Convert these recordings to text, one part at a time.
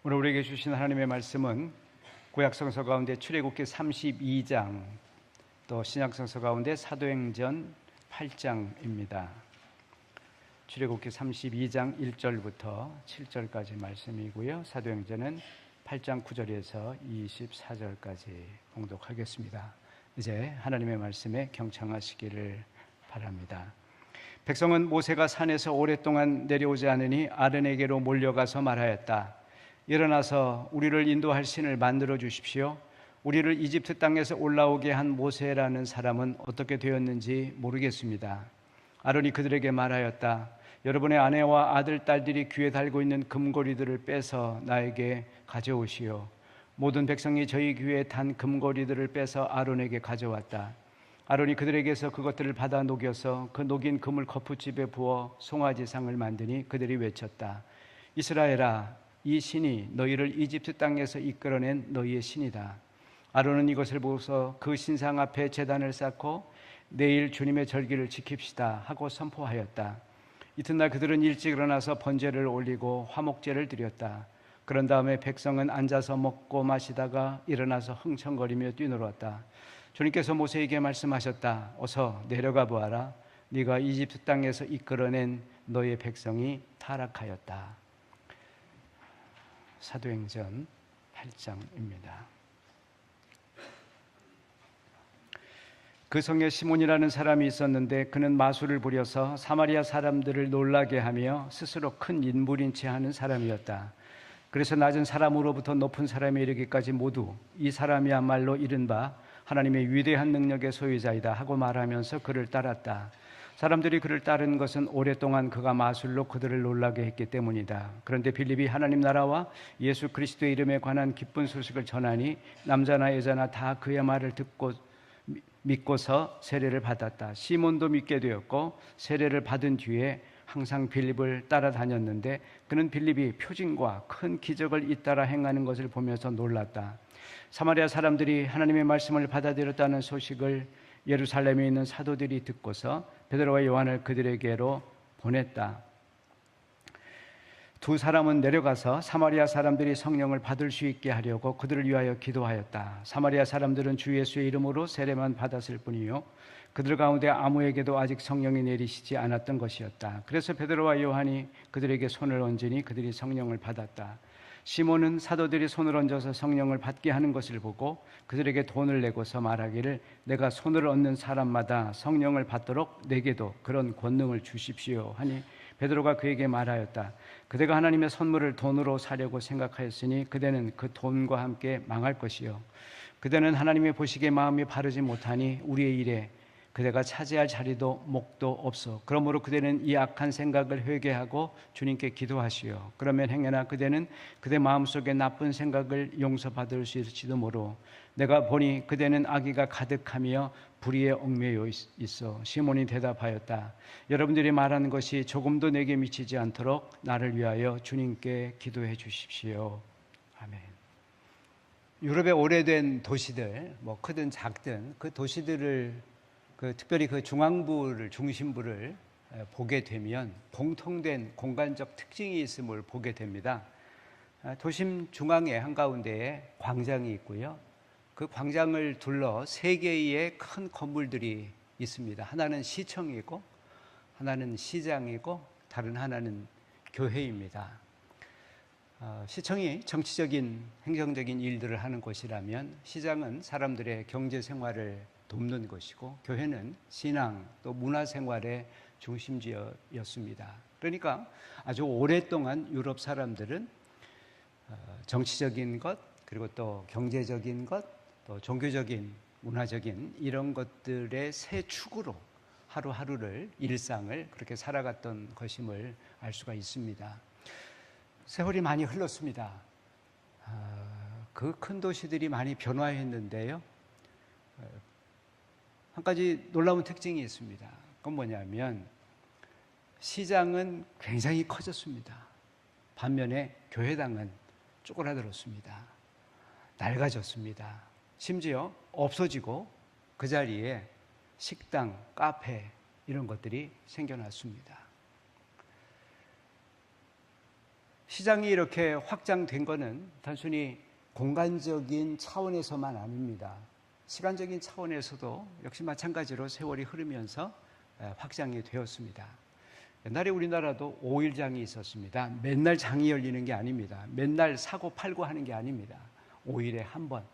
오늘 우리에게 주신 하나님의 말씀은 구약성서 가운데 출애굽기 32장, 또 신약성서 가운데 사도행전 8장입니다. 출애굽기 32장 1절부터 7절까지 말씀이고요. 사도행전은 8장 9절에서 24절까지 봉독하겠습니다. 이제 하나님의 말씀에 경청하시기를 바랍니다. 백성은 모세가 산에서 오랫동안 내려오지 않으니 아론에게로 몰려가서 말하였다. 일어나서 우리를 인도할 신을 만들어 주십시오. 우리를 이집트 땅에서 올라오게 한 모세라는 사람은 어떻게 되었는지 모르겠습니다. 아론이 그들에게 말하였다. 여러분의 아내와 아들, 딸들이 귀에 달고 있는 금고리들을 빼서 나에게 가져오시오. 모든 백성이 저희 귀에 단 금고리들을 빼서 아론에게 가져왔다. 아론이 그들에게서 그것들을 받아 녹여서 그 녹인 금을 거푸집에 부어 송아지상을 만드니 그들이 외쳤다. 이스라엘아, 이 신이 너희를 이집트 땅에서 이끌어낸 너희의 신이다. 아론은 이것을 보고서 그 신상 앞에 제단을 쌓고 내일 주님의 절기를 지킵시다 하고 선포하였다. 이튿날 그들은 일찍 일어나서 번제를 올리고 화목제를 드렸다. 그런 다음에 백성은 앉아서 먹고 마시다가 일어나서 흥청거리며 뛰놀았다. 주님께서 모세에게 말씀하셨다. 어서 내려가 보아라. 네가 이집트 땅에서 이끌어낸 너의 백성이 타락하였다. 사도행전 8장입니다. 그 성에 시몬이라는 사람이 있었는데 그는 마술을 부려서 사마리아 사람들을 놀라게 하며 스스로 큰 인물인 채 하는 사람이었다. 그래서 낮은 사람으로부터 높은 사람에 이르기까지 모두 이 사람이야말로 이른바 하나님의 위대한 능력의 소유자이다 하고 말하면서 그를 따랐다. 사람들이 그를 따른 것은 오랫동안 그가 마술로 그들을 놀라게 했기 때문이다. 그런데 빌립이 하나님 나라와 예수 그리스도의 이름에 관한 기쁜 소식을 전하니 남자나 여자나 다 그의 말을 듣고 믿고서 세례를 받았다. 시몬도 믿게 되었고 세례를 받은 뒤에 항상 빌립을 따라다녔는데 그는 빌립이 표징과 큰 기적을 잇따라 행하는 것을 보면서 놀랐다. 사마리아 사람들이 하나님의 말씀을 받아들였다는 소식을 예루살렘에 있는 사도들이 듣고서 베드로와 요한을 그들에게로 보냈다. 두 사람은 내려가서 사마리아 사람들이 성령을 받을 수 있게 하려고 그들을 위하여 기도하였다. 사마리아 사람들은 주 예수의 이름으로 세례만 받았을 뿐이요 그들 가운데 아무에게도 아직 성령이 내리시지 않았던 것이었다. 그래서 베드로와 요한이 그들에게 손을 얹으니 그들이 성령을 받았다. 시몬은 사도들이 손을 얹어서 성령을 받게 하는 것을 보고 그들에게 돈을 내고서 말하기를 내가 손을 얹는 사람마다 성령을 받도록 내게도 그런 권능을 주십시오 하니 베드로가 그에게 말하였다. 그대가 하나님의 선물을 돈으로 사려고 생각하였으니 그대는 그 돈과 함께 망할 것이요 그대는 하나님의 보시기에 마음이 바르지 못하니 우리의 일에 그대가 차지할 자리도 목도 없어. 그러므로 그대는 이 악한 생각을 회개하고 주님께 기도하시오. 그러면 행여나 그대는 그대 마음속에 나쁜 생각을 용서받을 수 있을지도 모르. 내가 보니 그대는 악의가 가득하며 불의에 얽매여 있어. 시몬이 대답하였다. 여러분들이 말하는 것이 조금도 내게 미치지 않도록 나를 위하여 주님께 기도해 주십시오. 아멘. 유럽의 오래된 도시들, 크든 작든 그 도시들을 특별히 그 중심부를 보게 되면 공통된 공간적 특징이 있음을 보게 됩니다. 도심 중앙에 한가운데에 광장이 있고요. 그 광장을 둘러 세 개의 큰 건물들이 있습니다. 하나는 시청이고 하나는 시장이고 다른 하나는 교회입니다. 시청이 정치적인 행정적인 일들을 하는 곳이라면 시장은 사람들의 경제 생활을 돕는 것이고 교회는 신앙 또 문화생활의 중심지였습니다. 그러니까 아주 오랫동안 유럽 사람들은 정치적인 것 그리고 또 경제적인 것 또 종교적인 문화적인 이런 것들의 세 축으로 하루하루를 일상을 그렇게 살아갔던 것임을 알 수가 있습니다. 세월이 많이 흘렀습니다. 그 큰 도시들이 많이 변화했는데요. 한 가지 놀라운 특징이 있습니다. 그건 뭐냐면 시장은 굉장히 커졌습니다. 반면에 교회당은 쪼그라들었습니다. 낡아졌습니다. 심지어 없어지고 그 자리에 식당, 카페 이런 것들이 생겨났습니다. 시장이 이렇게 확장된 것은 단순히 공간적인 차원에서만 아닙니다. 시간적인 차원에서도 역시 마찬가지로 세월이 흐르면서 확장이 되었습니다. 옛날에 우리나라도 5일장이 있었습니다. 맨날 장이 열리는 게 아닙니다. 맨날 사고 팔고 하는 게 아닙니다. 5일에 한 번.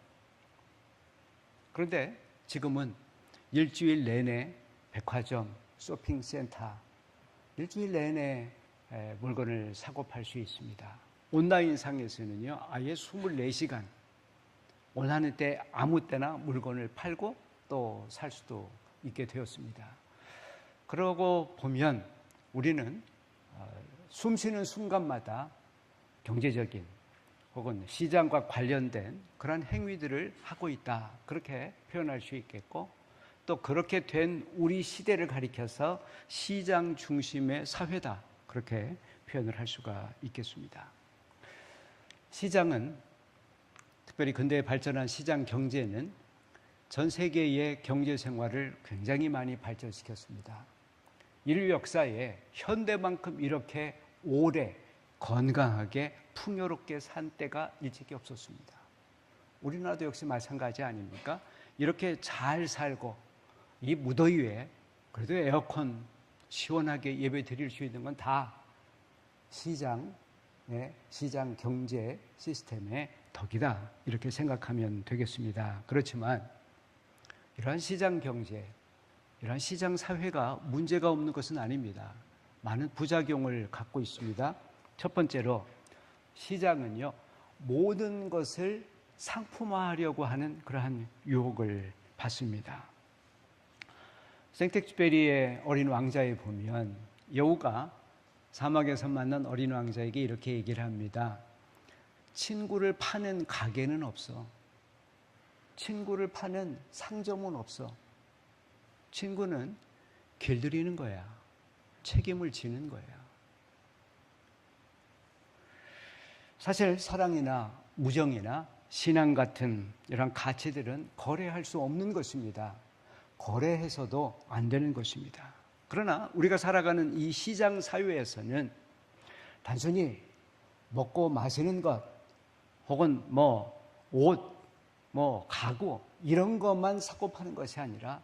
그런데 지금은 일주일 내내 백화점, 쇼핑센터, 일주일 내내 물건을 사고 팔 수 있습니다. 온라인상에서는요, 아예 24시간 원하는 때 아무 때나 물건을 팔고 또 살 수도 있게 되었습니다. 그러고 보면 우리는 숨 쉬는 순간마다 경제적인 혹은 시장과 관련된 그런 행위들을 하고 있다, 그렇게 표현할 수 있겠고, 또 그렇게 된 우리 시대를 가리켜서 시장 중심의 사회다, 그렇게 표현을 할 수가 있겠습니다. 시장은, 특별히 근대에 발전한 시장 경제는 전 세계의 경제 생활을 굉장히 많이 발전시켰습니다. 인류 역사에 현대만큼 이렇게 오래 건강하게 풍요롭게 산 때가 일찍이 없었습니다. 우리나라도 역시 마찬가지 아닙니까? 이렇게 잘 살고 이 무더위에 그래도 에어컨 시원하게 예배 드릴 수 있는 건 다 시장 경제 시스템의 덕이다, 이렇게 생각하면 되겠습니다. 그렇지만 이러한 시장 경제, 이러한 시장 사회가 문제가 없는 것은 아닙니다. 많은 부작용을 갖고 있습니다. 첫 번째로 시장은요, 모든 것을 상품화하려고 하는 그러한 유혹을 받습니다. 생텍쥐페리의 어린 왕자에 보면 여우가 사막에서 만난 어린 왕자에게 이렇게 얘기를 합니다. 친구를 파는 가게는 없어. 친구를 파는 상점은 없어. 친구는 길들이는 거야. 책임을 지는 거야. 사실 사랑이나 우정이나 신앙 같은 이런 가치들은 거래할 수 없는 것입니다. 거래해서도 안 되는 것입니다. 그러나 우리가 살아가는 이 시장 사회에서는 단순히 먹고 마시는 것, 혹은 옷, 가구, 이런 것만 사고 파는 것이 아니라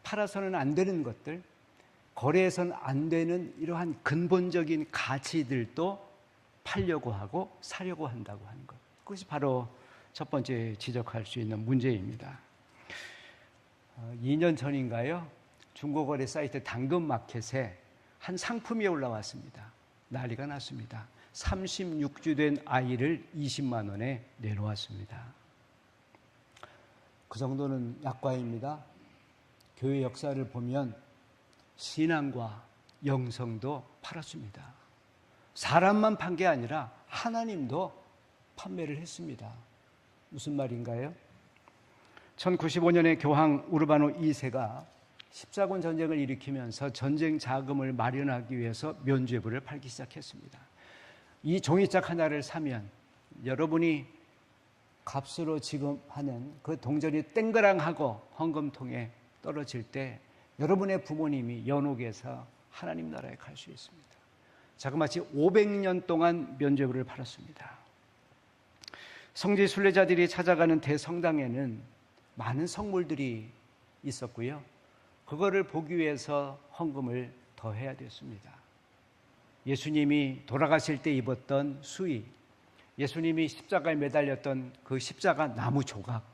팔아서는 안 되는 것들, 거래해서는 안 되는 이러한 근본적인 가치들도 팔려고 하고 사려고 한다고 하는 것. 그것이 바로 첫 번째 지적할 수 있는 문제입니다. 2년 전인가요? 중고거래 사이트 당근마켓에 한 상품이 올라왔습니다. 난리가 났습니다. 36주 된 아이를 20만 원에 내놓았습니다. 그 정도는 약과입니다. 교회 역사를 보면 신앙과 영성도 팔았습니다. 사람만 판 게 아니라 하나님도 판매를 했습니다. 무슨 말인가요? 1095년에 교황 우르바노 2세가 십자군 전쟁을 일으키면서 전쟁 자금을 마련하기 위해서 면죄부를 팔기 시작했습니다. 이 종이짝 하나를 사면 여러분이 값으로 지급하는 그 동전이 땡그랑하고 헌금통에 떨어질 때 여러분의 부모님이 연옥에서 하나님 나라에 갈 수 있습니다. 자그마치 500년 동안 면죄부를 팔았습니다. 성지 순례자들이 찾아가는 대성당에는 많은 성물들이 있었고요. 그거를 보기 위해서 헌금을 더해야 됐습니다. 예수님이 돌아가실 때 입었던 수의, 예수님이 십자가에 매달렸던 그 십자가 나무 조각,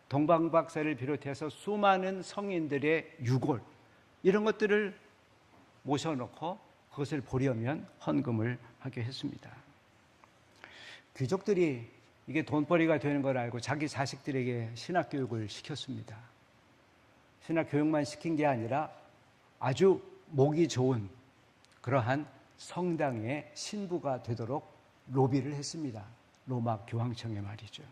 동방박사를 비롯해서 수많은 성인들의 유골, 이런 것들을 모셔놓고 그것을 보려면 헌금을 하게 했습니다. 귀족들이 이게 돈벌이가 되는 걸 알고 자기 자식들에게 신학교육을 시켰습니다. 신학교육만 시킨 게 아니라 아주 목이 좋은 그러한 성당의 신부가 되도록 로비를 했습니다. 로마 교황청에 말이죠.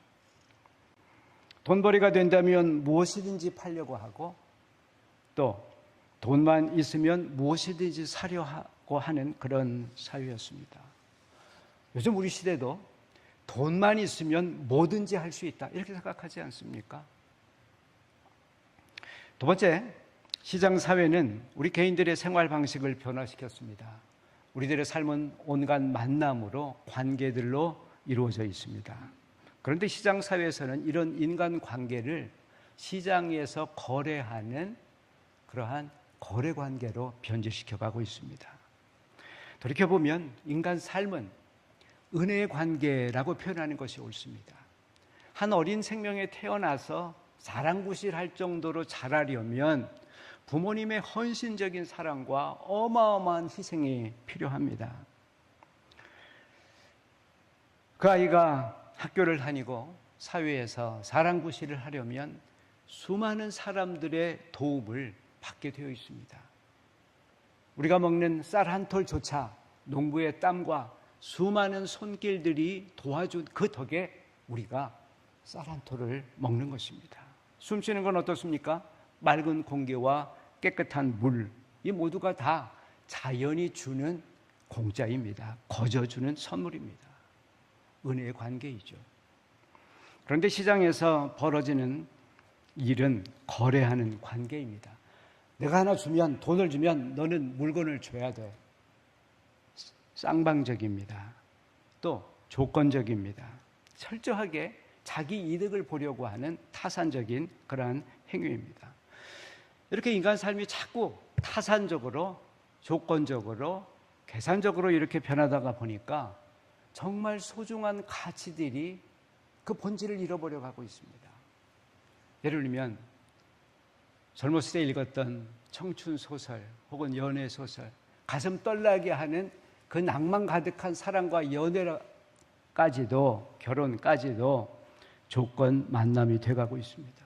돈벌이가 된다면 무엇이든지 팔려고 하고 또 돈만 있으면 무엇이든지 사려고 하는 그런 사회였습니다. 요즘 우리 시대도 돈만 있으면 뭐든지 할 수 있다, 이렇게 생각하지 않습니까? 두 번째, 시장 사회는 우리 개인들의 생활 방식을 변화시켰습니다. 우리들의 삶은 온갖 만남으로 관계들로 이루어져 있습니다. 그런데 시장 사회에서는 이런 인간 관계를 시장에서 거래하는 그러한 거래 관계로 변질시켜 가고 있습니다. 돌이켜보면 인간 삶은 은혜의 관계라고 표현하는 것이 옳습니다. 한 어린 생명에 태어나서 자랑구실할 정도로 자라려면 부모님의 헌신적인 사랑과 어마어마한 희생이 필요합니다. 그 아이가 학교를 다니고 사회에서 자랑구실을 하려면 수많은 사람들의 도움을 받게 되어 있습니다. 우리가 먹는 쌀 한 톨조차 농부의 땀과 수많은 손길들이 도와준 그 덕에 우리가 쌀 한 톨을 먹는 것입니다. 숨 쉬는 건 어떻습니까? 맑은 공기와 깨끗한 물, 이 모두가 다 자연이 주는 공짜입니다. 거저주는 선물입니다. 은혜의 관계이죠. 그런데 시장에서 벌어지는 일은 거래하는 관계입니다. 내가 하나 주면, 돈을 주면 너는 물건을 줘야 돼. 쌍방적입니다. 또 조건적입니다. 철저하게 자기 이득을 보려고 하는 타산적인 그러한 행위입니다. 이렇게 인간 삶이 자꾸 타산적으로, 조건적으로, 계산적으로 이렇게 변하다가 보니까 정말 소중한 가치들이 그 본질을 잃어버려 가고 있습니다. 예를 들면 젊었을 때 읽었던 청춘 소설 혹은 연애 소설, 가슴 떨나게 하는 그 낭만 가득한 사랑과 연애까지도, 결혼까지도 조건 만남이 돼가고 있습니다.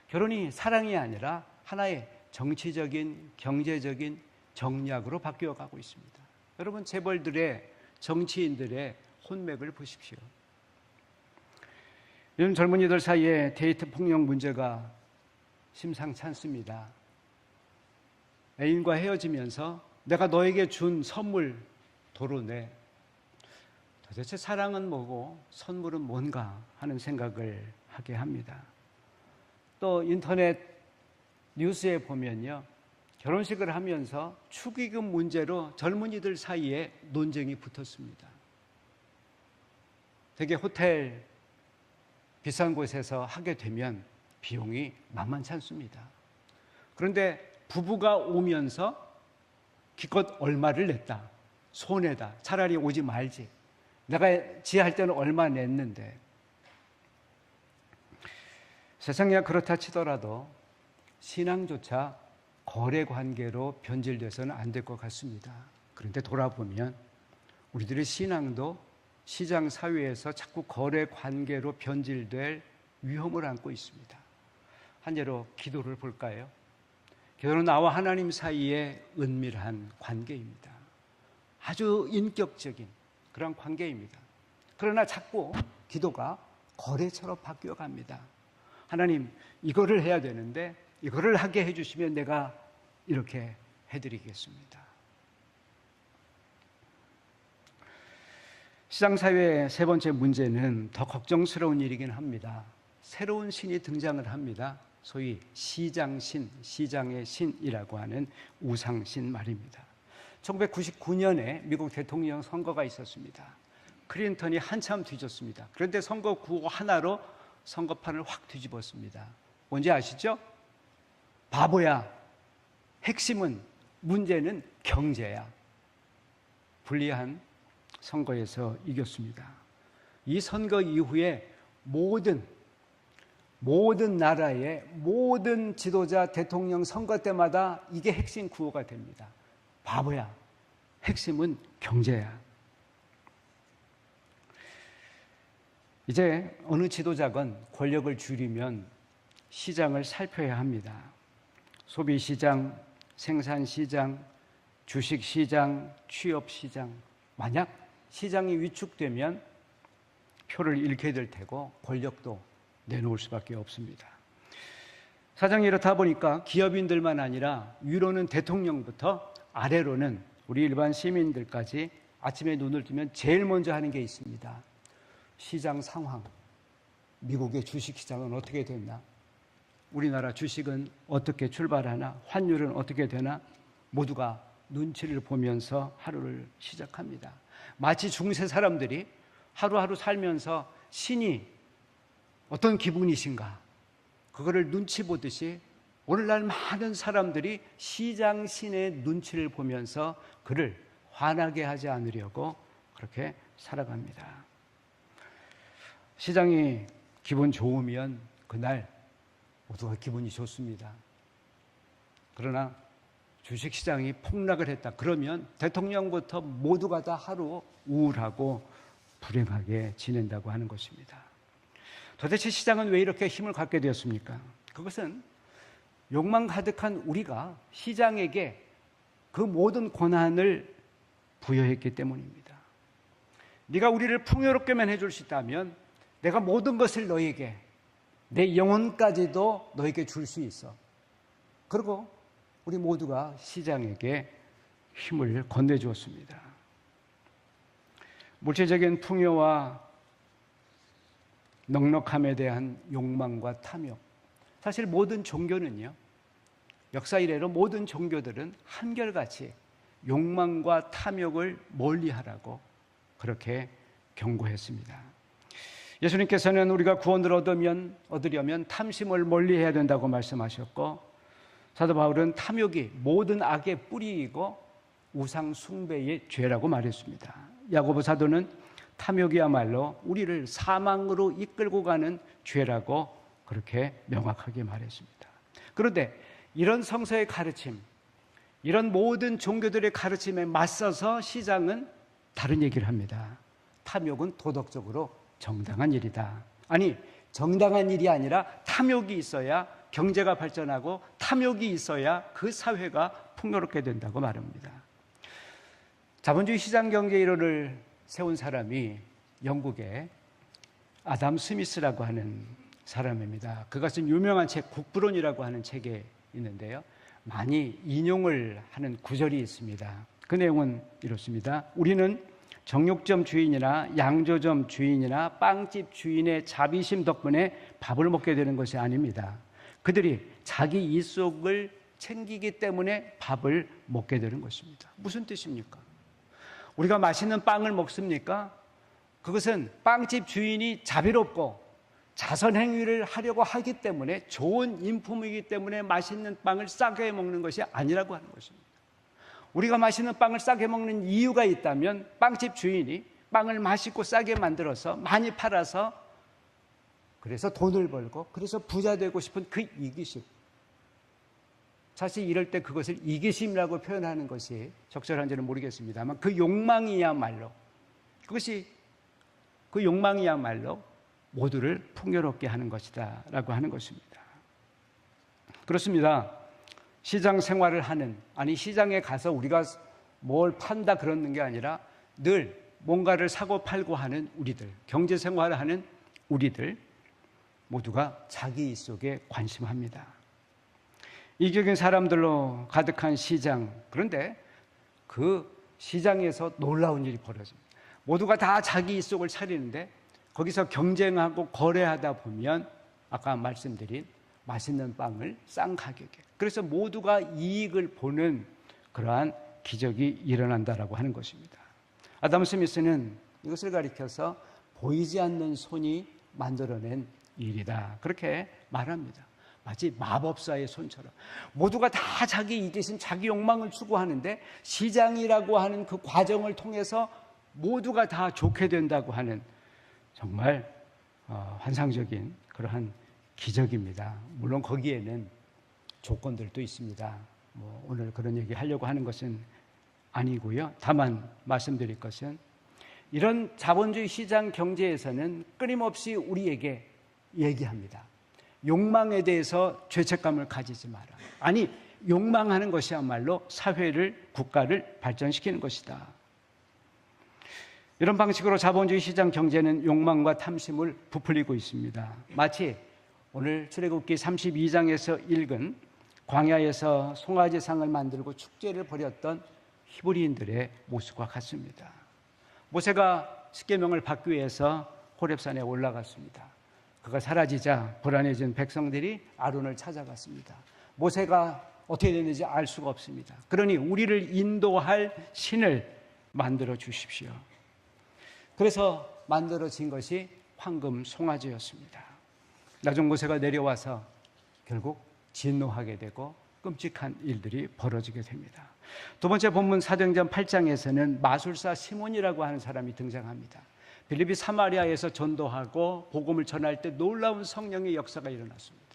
결혼이 사랑이 아니라 하나의 정치적인, 경제적인 정략으로 바뀌어가고 있습니다. 여러분, 재벌들의, 정치인들의 혼맥을 보십시오. 요즘 젊은이들 사이에 데이트 폭력 문제가 심상치 않습니다. 애인과 헤어지면서 내가 너에게 준 선물 도로내. 도대체 사랑은 뭐고 선물은 뭔가 하는 생각을 하게 합니다. 또 인터넷 뉴스에 보면요, 결혼식을 하면서 축의금 문제로 젊은이들 사이에 논쟁이 붙었습니다. 되게 호텔 비싼 곳에서 하게 되면 비용이 만만치 않습니다. 그런데 부부가 오면서 기껏 얼마를 냈다, 손해다, 차라리 오지 말지, 내가 지할 때는 얼마 냈는데. 세상이 그렇다 치더라도 신앙조차 거래 관계로 변질돼서는 안 될 것 같습니다. 그런데 돌아보면 우리들의 신앙도 시장 사회에서 자꾸 거래 관계로 변질될 위험을 안고 있습니다. 한 예로 기도를 볼까요? 기도는 나와 하나님 사이의 은밀한 관계입니다. 아주 인격적인 그런 관계입니다. 그러나 자꾸 기도가 거래처럼 바뀌어 갑니다. 하나님, 이거를 해야 되는데 이거를 하게 해주시면 내가 이렇게 해드리겠습니다. 시장사회의 세 번째 문제는 더 걱정스러운 일이긴 합니다. 새로운 신이 등장을 합니다. 소위 시장신, 시장의 신이라고 하는 우상신 말입니다. 1999년에 미국 대통령 선거가 있었습니다. 클린턴이 한참 뒤졌습니다. 그런데 선거 구호 하나로 선거판을 확 뒤집었습니다. 뭔지 아시죠? 바보야. 핵심은, 문제는 경제야. 불리한 선거에서 이겼습니다. 이 선거 이후에 모든 나라의 모든 지도자, 대통령 선거 때마다 이게 핵심 구호가 됩니다. 바보야. 핵심은 경제야. 이제 어느 지도자건 권력을 줄이면 시장을 살펴야 합니다. 소비시장, 생산시장, 주식시장, 취업시장. 만약 시장이 위축되면 표를 잃게 될 테고 권력도 내놓을 수밖에 없습니다. 사정이 이렇다 보니까 기업인들만 아니라 위로는 대통령부터 아래로는 우리 일반 시민들까지 아침에 눈을 뜨면 제일 먼저 하는 게 있습니다. 시장 상황, 미국의 주식시장은 어떻게 됐나? 우리나라 주식은 어떻게 출발하나? 환율은 어떻게 되나? 모두가 눈치를 보면서 하루를 시작합니다. 마치 중세 사람들이 하루하루 살면서 신이 어떤 기분이신가 그거를 눈치 보듯이 오늘날 많은 사람들이 시장 신의 눈치를 보면서 그를 화나게 하지 않으려고 그렇게 살아갑니다. 시장이 기분 좋으면 그날 모두가 기분이 좋습니다. 그러나 주식시장이 폭락을 했다. 그러면 대통령부터 모두가 다 하루 우울하고 불행하게 지낸다고 하는 것입니다. 도대체 시장은 왜 이렇게 힘을 갖게 되었습니까? 그것은 욕망 가득한 우리가 시장에게 그 모든 권한을 부여했기 때문입니다. 네가 우리를 풍요롭게만 해줄 수 있다면 내가 모든 것을 너에게, 내 영혼까지도 너에게 줄 수 있어. 그리고 우리 모두가 시장에게 힘을 건네주었습니다. 물질적인 풍요와 넉넉함에 대한 욕망과 탐욕. 사실 모든 종교는요, 역사 이래로 모든 종교들은 한결같이 욕망과 탐욕을 멀리하라고 그렇게 경고했습니다. 예수님께서는 우리가 구원을 얻으려면 탐심을 멀리해야 된다고 말씀하셨고, 사도 바울은 탐욕이 모든 악의 뿌리이고 우상 숭배의 죄라고 말했습니다. 야고보 사도는 탐욕이야말로 우리를 사망으로 이끌고 가는 죄라고 그렇게 명확하게 말했습니다. 그런데 이런 성서의 가르침, 이런 모든 종교들의 가르침에 맞서서 시장은 다른 얘기를 합니다. 탐욕은 도덕적으로 정당한 일이다. 아니, 정당한 일이 아니라 탐욕이 있어야 경제가 발전하고 탐욕이 있어야 그 사회가 풍요롭게 된다고 말합니다. 자본주의 시장 경제 이론을 세운 사람이 영국의 아담 스미스라고 하는 사람입니다. 그것은 유명한 책 국부론이라고 하는 책에 있는데요, 많이 인용을 하는 구절이 있습니다. 그 내용은 이렇습니다. 우리는 정육점 주인이나 양조점 주인이나 빵집 주인의 자비심 덕분에 밥을 먹게 되는 것이 아닙니다. 그들이 자기 이속을 챙기기 때문에 밥을 먹게 되는 것입니다. 무슨 뜻입니까? 우리가 맛있는 빵을 먹습니까? 그것은 빵집 주인이 자비롭고 자선행위를 하려고 하기 때문에, 좋은 인품이기 때문에 맛있는 빵을 싸게 먹는 것이 아니라고 하는 것입니다. 우리가 맛있는 빵을 싸게 먹는 이유가 있다면 빵집 주인이 빵을 맛있고 싸게 만들어서 많이 팔아서 그래서 돈을 벌고 그래서 부자 되고 싶은 그 이기심, 사실 이럴 때 그것을 이기심이라고 표현하는 것이 적절한지는 모르겠습니다만 그 욕망이야말로 모두를 풍요롭게 하는 것이다 라고 하는 것입니다. 그렇습니다. 시장 생활을 하는, 아니 시장에 가서 우리가 뭘 판다 그러는 게 아니라 늘 뭔가를 사고 팔고 하는 우리들, 경제 생활을 하는 우리들 모두가 자기 속에 관심합니다. 이기적인 사람들로 가득한 시장, 그런데 그 시장에서 놀라운 일이 벌어집니다. 모두가 다 자기 속을 차리는데 거기서 경쟁하고 거래하다 보면 아까 말씀드린 맛있는 빵을 싼 가격에, 그래서 모두가 이익을 보는 그러한 기적이 일어난다라고 하는 것입니다. 아담 스미스는 이것을 가리켜서 보이지 않는 손이 만들어낸 일이다 그렇게 말합니다. 마치 마법사의 손처럼 모두가 다 자기 이기심, 자기 욕망을 추구하는데 시장이라고 하는 그 과정을 통해서 모두가 다 좋게 된다고 하는 정말 환상적인 그러한 기적입니다. 물론 거기에는 조건들도 있습니다. 오늘 그런 얘기 하려고 하는 것은 아니고요. 다만 말씀드릴 것은 이런 자본주의 시장 경제에서는 끊임없이 우리에게 얘기합니다. 욕망에 대해서 죄책감을 가지지 마라. 아니, 욕망하는 것이야말로 사회를, 국가를 발전시키는 것이다. 이런 방식으로 자본주의 시장 경제는 욕망과 탐심을 부풀리고 있습니다. 마치 오늘 출애굽기 32장에서 읽은 광야에서 송아지상을 만들고 축제를 벌였던 히브리인들의 모습과 같습니다. 모세가 십계명을 받기 위해서 호렙산에 올라갔습니다. 그가 사라지자 불안해진 백성들이 아론을 찾아갔습니다. 모세가 어떻게 되는지 알 수가 없습니다. 그러니 우리를 인도할 신을 만들어 주십시오. 그래서 만들어진 것이 황금 송아지였습니다. 나중 모세가 내려와서 결국 진노하게 되고 끔찍한 일들이 벌어지게 됩니다. 두 번째 본문 사도행전 8장에서는 마술사 시몬이라고 하는 사람이 등장합니다. 빌립이 사마리아에서 전도하고 복음을 전할 때 놀라운 성령의 역사가 일어났습니다.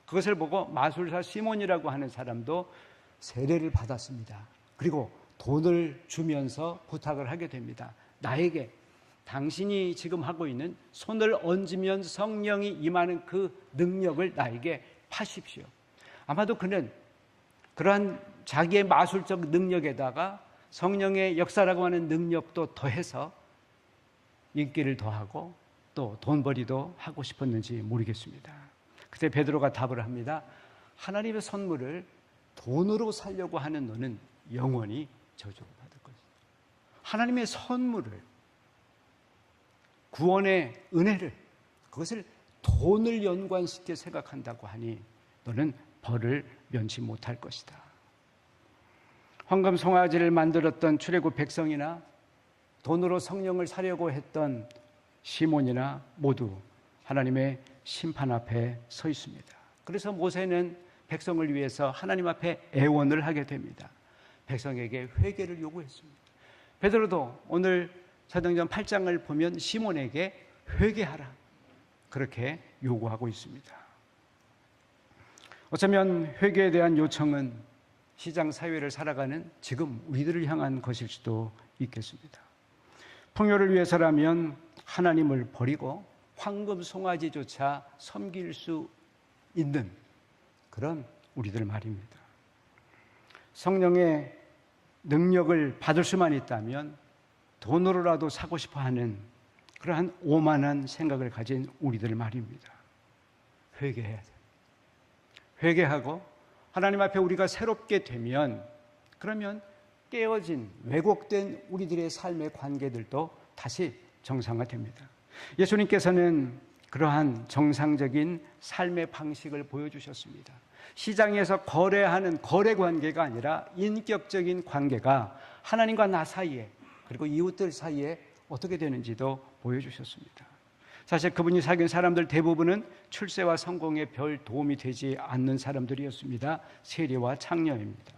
그것을 보고 마술사 시몬이라고 하는 사람도 세례를 받았습니다. 그리고 돈을 주면서 부탁을 하게 됩니다. 나에게 당신이 지금 하고 있는 손을 얹으면 성령이 임하는 그 능력을 나에게 파십시오. 아마도 그는 그러한 자기의 마술적 능력에다가 성령의 역사라고 하는 능력도 더해서 인기를 더하고 또 돈벌이도 하고 싶었는지 모르겠습니다. 그때 베드로가 답을 합니다. 하나님의 선물을 돈으로 살려고 하는 너는 영원히 저주를 받을 것이다. 하나님의 선물을, 구원의 은혜를, 그것을 돈을 연관시켜 생각한다고 하니 너는 벌을 면치 못할 것이다. 황금 송아지를 만들었던 출애굽 백성이나 돈으로 성령을 사려고 했던 시몬이나 모두 하나님의 심판 앞에 서 있습니다. 그래서 모세는 백성을 위해서 하나님 앞에 애원을 하게 됩니다. 백성에게 회개를 요구했습니다. 베드로도 오늘 사도행전 8장을 보면 시몬에게 회개하라, 그렇게 요구하고 있습니다. 어쩌면 회개에 대한 요청은 시장 사회를 살아가는 지금 우리들을 향한 것일 수도 있겠습니다. 풍요를 위해서라면 하나님을 버리고 황금 송아지조차 섬길 수 있는 그런 우리들 말입니다. 성령의 능력을 받을 수만 있다면 돈으로라도 사고 싶어 하는 그러한 오만한 생각을 가진 우리들 말입니다. 회개해야 돼요. 회개하고 하나님 앞에 우리가 새롭게 되면, 그러면 깨어진 왜곡된 우리들의 삶의 관계들도 다시 정상화됩니다. 예수님께서는 그러한 정상적인 삶의 방식을 보여주셨습니다. 시장에서 거래하는 거래 관계가 아니라 인격적인 관계가 하나님과 나 사이에, 그리고 이웃들 사이에 어떻게 되는지도 보여주셨습니다. 사실 그분이 사귄 사람들 대부분은 출세와 성공에 별 도움이 되지 않는 사람들이었습니다. 세리와 창녀입니다.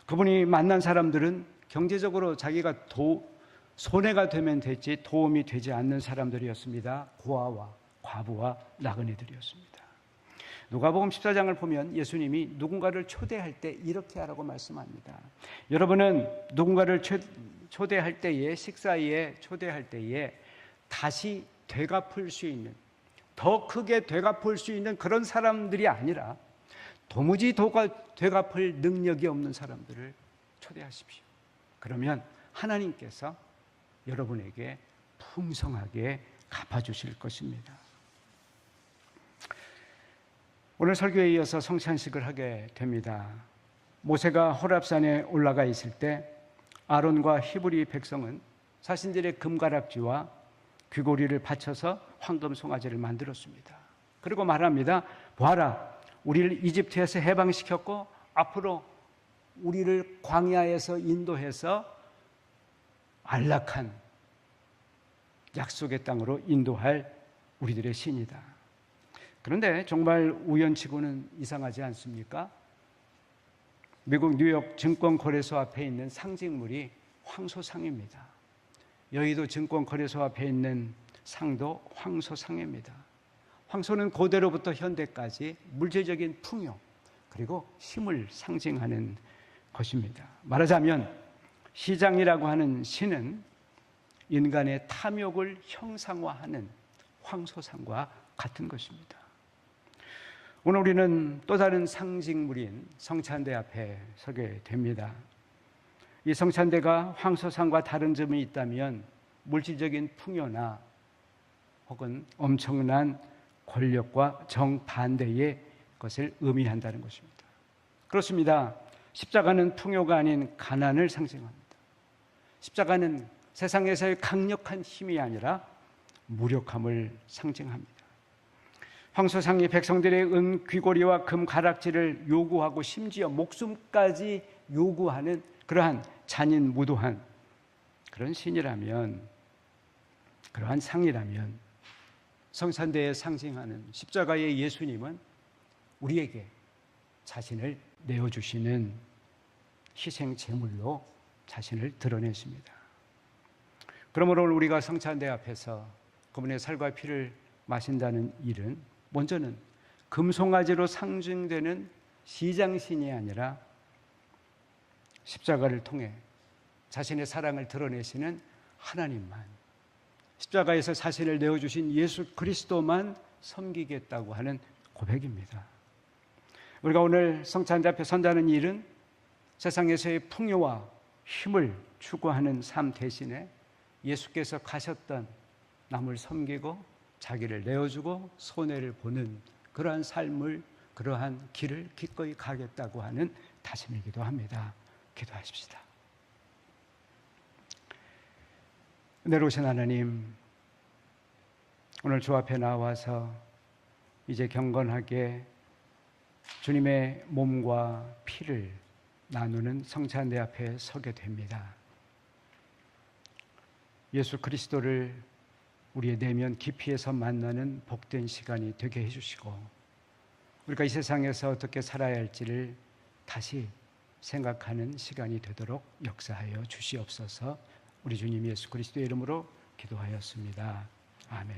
그분이 만난 사람들은 경제적으로 자기가 손해가 되면 됐지 도움이 되지 않는 사람들이었습니다. 고아와 과부와 나그네들이었습니다. 누가복음 14장을 보면 예수님이 누군가를 초대할 때 이렇게 하라고 말씀합니다. 여러분은 누군가를 초대할 때에, 식사에 초대할 때에 다시 되갚을 수 있는, 더 크게 되갚을 수 있는 그런 사람들이 아니라 도무지 되갚을 능력이 없는 사람들을 초대하십시오. 그러면 하나님께서 여러분에게 풍성하게 갚아주실 것입니다. 오늘 설교에 이어서 성찬식을 하게 됩니다. 모세가 호렙산에 올라가 있을 때 아론과 히브리 백성은 자신들의 금가락지와 귀고리를 바쳐서 황금 송아지를 만들었습니다. 그리고 말합니다. 보아라, 우리를 이집트에서 해방시켰고 앞으로 우리를 광야에서 인도해서 안락한 약속의 땅으로 인도할 우리들의 신이다. 그런데 정말 우연치고는 이상하지 않습니까? 미국 뉴욕 증권거래소 앞에 있는 상징물이 황소상입니다. 여의도 증권거래소 앞에 있는 상도 황소상입니다. 황소는 고대로부터 현대까지 물질적인 풍요 그리고 힘을 상징하는 것입니다. 말하자면 시장이라고 하는 신은 인간의 탐욕을 형상화하는 황소상과 같은 것입니다. 오늘 우리는 또 다른 상징물인 성찬대 앞에 서게 됩니다. 이 성찬대가 황소상과 다른 점이 있다면 물질적인 풍요나 혹은 엄청난 권력과 정반대의 것을 의미한다는 것입니다. 그렇습니다. 십자가는 풍요가 아닌 가난을 상징합니다. 십자가는 세상에서의 강력한 힘이 아니라 무력함을 상징합니다. 황소상이 백성들의 은 귀고리와 금 가락지를 요구하고 심지어 목숨까지 요구하는 그러한 잔인무도한 그런 신이라면, 그러한 상이라면, 성산대에 상징하는 십자가의 예수님은 우리에게 자신을 내어주시는 희생 제물로 자신을 드러내십니다. 그러므로 우리가 성찬대 앞에서 그분의 살과 피를 마신다는 일은 먼저는 금송아지로 상징되는 시장신이 아니라 십자가를 통해 자신의 사랑을 드러내시는 하나님만, 십자가에서 자신을 내어주신 예수 그리스도만 섬기겠다고 하는 고백입니다. 우리가 오늘 성찬대 앞에 선다는 일은 세상에서의 풍요와 힘을 추구하는 삶 대신에 예수께서 가셨던 남을 섬기고 자기를 내어주고 손해를 보는 그러한 삶을, 그러한 길을 기꺼이 가겠다고 하는 다짐이기도 합니다. 기도하십시다. 은혜로우신 하나님, 오늘 주 앞에 나와서 이제 경건하게 주님의 몸과 피를 나누는 성찬대 앞에 서게 됩니다. 예수 그리스도를 우리의 내면 깊이에서 만나는 복된 시간이 되게 해주시고, 우리가 이 세상에서 어떻게 살아야 할지를 다시 생각하는 시간이 되도록 역사하여 주시옵소서. 우리 주님 예수 그리스도의 이름으로 기도하였습니다. 아멘.